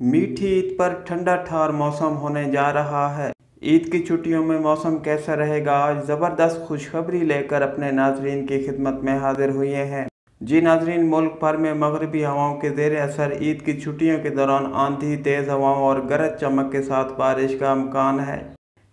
मीठी ईद पर ठंडा ठार मौसम होने जा रहा है। ईद की छुट्टियों में मौसम कैसा रहेगा? आज ज़बरदस्त खुशखबरी लेकर अपने नाजरीन की खिदमत में हाजिर हुए हैं। जी नाजरीन, मुल्क भर में मगरबी हवाओं के ज़ेर असर ईद की छुट्टियों के दौरान आंधी, तेज़ हवाओं और गरज चमक के साथ बारिश का इम्कान है।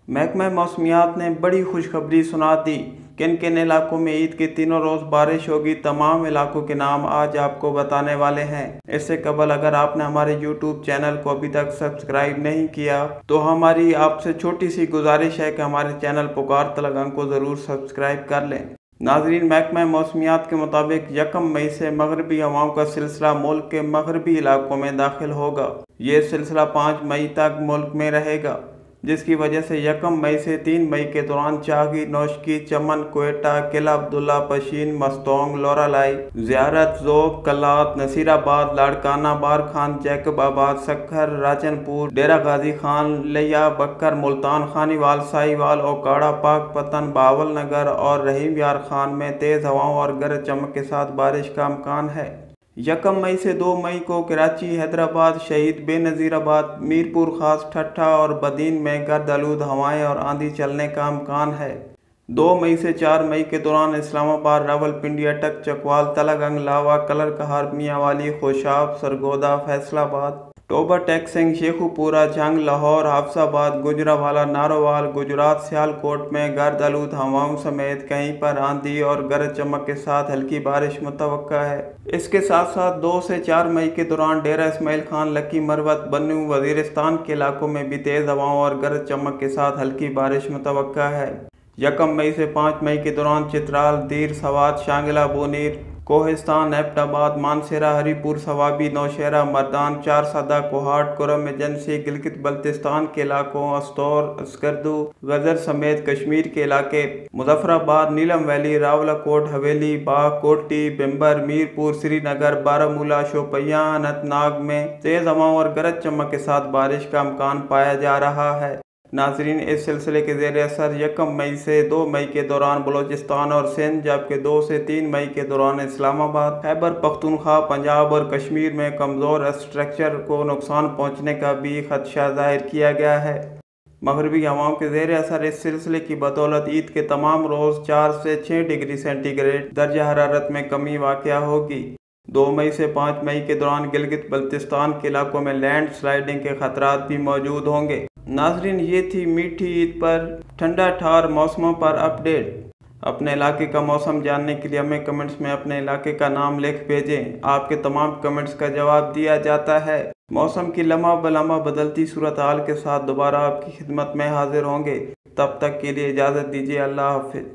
महकमा मौसमियात ने बड़ी खुशखबरी सुना दी। किन किन इलाकों में ईद के तीनों रोज़ बारिश होगी, तमाम इलाकों के नाम आज आपको बताने वाले हैं। इससे कबल अगर आपने हमारे यूट्यूब चैनल को अभी तक सब्सक्राइब नहीं किया तो हमारी आपसे छोटी सी गुजारिश है कि हमारे चैनल पुकार तलगंग को ज़रूर सब्सक्राइब कर लें। नाजरीन, महकमा मौसमियात के मुताबिक 1 मई से मगरबी हवाओं का सिलसिला मुल्क के मगरबी इलाकों में दाखिल होगा। ये सिलसिला 5 मई तक मुल्क में रहेगा, जिसकी वजह से 1 मई से 3 मई के दौरान चागी, नौशकी, चमन, क्वेटा, किला अब्दुल्ला, पशीन, मस्तोंग, लोरालाई, ज़ियारत, ज़ोब, कल्लात, नसीराबाद, लाड़काना, बारखान, जैकबाबाद, सक्खर, राजनपुर, डेरा गाजी खान, लिया, बक्कर, मुल्तान, खानीवाल, साहिवाल, ओकाड़ा, पाकपतन, बावल नगर और रहीम यार खान में तेज़ हवाओं और गरज चमक के साथ बारिश का इम्कान है। 1 मई से 2 मई को कराची, हैदराबाद, शहीद बेनज़ीराबाद, मीरपुर खास, ठट्ठा और बदीन में गर्द आलूद हवाएं और आंधी चलने का इम्कान है। 2 मई से 4 मई के दौरान इस्लामाबाद, रावलपिंडी, अटक, चकवाल, तलगंग, लावा, कलरकहार, मियांवाली, खोशाब, सरगोदा, फैसलाबाद, टोबा, टैक्सिंग, शेखुपुरा, जंग, लाहौर, हाफसाबाद, गुजरावाला, नारोवाल, गुजरात, सियालकोट में गर्द आलूद हवाओं समेत कहीं पर आंधी और गरज चमक के साथ हल्की बारिश मुतवक्का है। इसके साथ साथ 2 से 4 मई के दौरान डेरा इस्माइल खान, लकी, मरवत, बन्नू, वजीरिस्तान के इलाकों में भी तेज़ हवाओं और गरज चमक के साथ हल्की बारिश मुतवक्का है। 1 मई से 5 मई के दौरान चित्राल, दीर, सवात, शांगिला, बोनीर, कोहिस्तान, एबटाबाद, मानसेरा, हरीपुर, सवाबी, नौशहरा, मर्दान, चारसदा, कोहाट, कुरम एजेंसी, गिलगित बल्तिस्तान के इलाकों, अस्तौर, स्कर्दू, गजर समेत कश्मीर के इलाके, मुजफ्फराबाद, नीलम वैली, रावलाकोट, हवेली, बाग, कोटी, बिम्बर, मीरपुर, श्रीनगर, बारामूला, शोपियां, अनंतनाग में तेज़ हवाओं और गरज चमक के साथ बारिश का इम्कान पाया जा रहा है। नाजरीन, इस सिलसिले के ज़ेर असर 1 मई से 2 मई के दौरान बलोचिस्तान और सिंध, जबकि 2 से 3 मई के दौरान इस्लामाबाद, खैबर पख्तूनख्वा, पंजाब और कश्मीर में कमज़ोर स्ट्रक्चर को नुकसान पहुँचने का भी खदशा जाहिर किया गया है। मगरबी हवाओं के ज़ेर असर इस सिलसिले की बदौलत ईद के तमाम रोज़ 4 से 6 डिग्री सेंटीग्रेड दर्जा हरारत में कमी वाक़या होगी। 2 मई से 5 मई के दौरान गिलगित बल्तिस्तान के इलाकों में लैंड स्लाइडिंग के खतरात भी मौजूद होंगे। नाजरीन, ये थी मीठी ईद पर ठंडा ठार मौसमों पर अपडेट। अपने इलाके का मौसम जानने के लिए हमें कमेंट्स में अपने इलाके का नाम लिख भेजें। आपके तमाम कमेंट्स का जवाब दिया जाता है। मौसम की लम्हा बलम्हा बदलती सूरत हाल के साथ दोबारा आपकी खिदमत में हाजिर होंगे। तब तक के लिए इजाज़त दीजिए। अल्लाह हाफिज़।